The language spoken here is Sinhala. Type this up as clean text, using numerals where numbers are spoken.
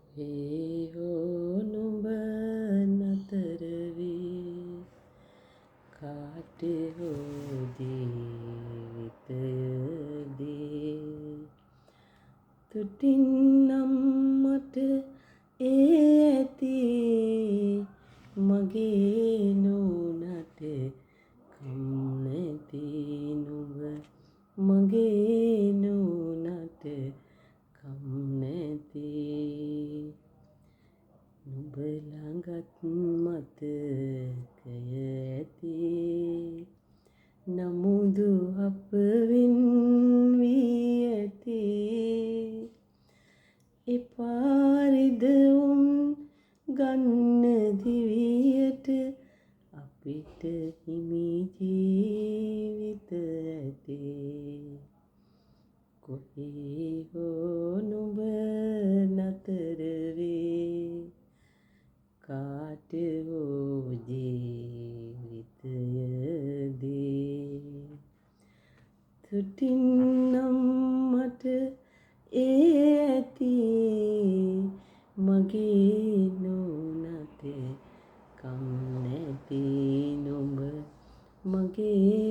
හෝ නුඹ නතර වී කාට හෝ ජීවිතයේදී තුටින් නම් මට ඇති මගේ නුනට කම් නැති නුඹ මගේ නුනට කම් නැති නුඹ ළඟත් මතකය ඇති නමුදු අප වෙන් වී ඇති එපාරිද උන් ගන්න දිවියට අපිට හිමි ජීවිත ඇති කොහේ හෝ නුඹ නතර වේ කාට හෝ ජීවිතයේදී තුටින් නම් මට ඇති මගේ නුනට කම් නැති නුඹ මගේ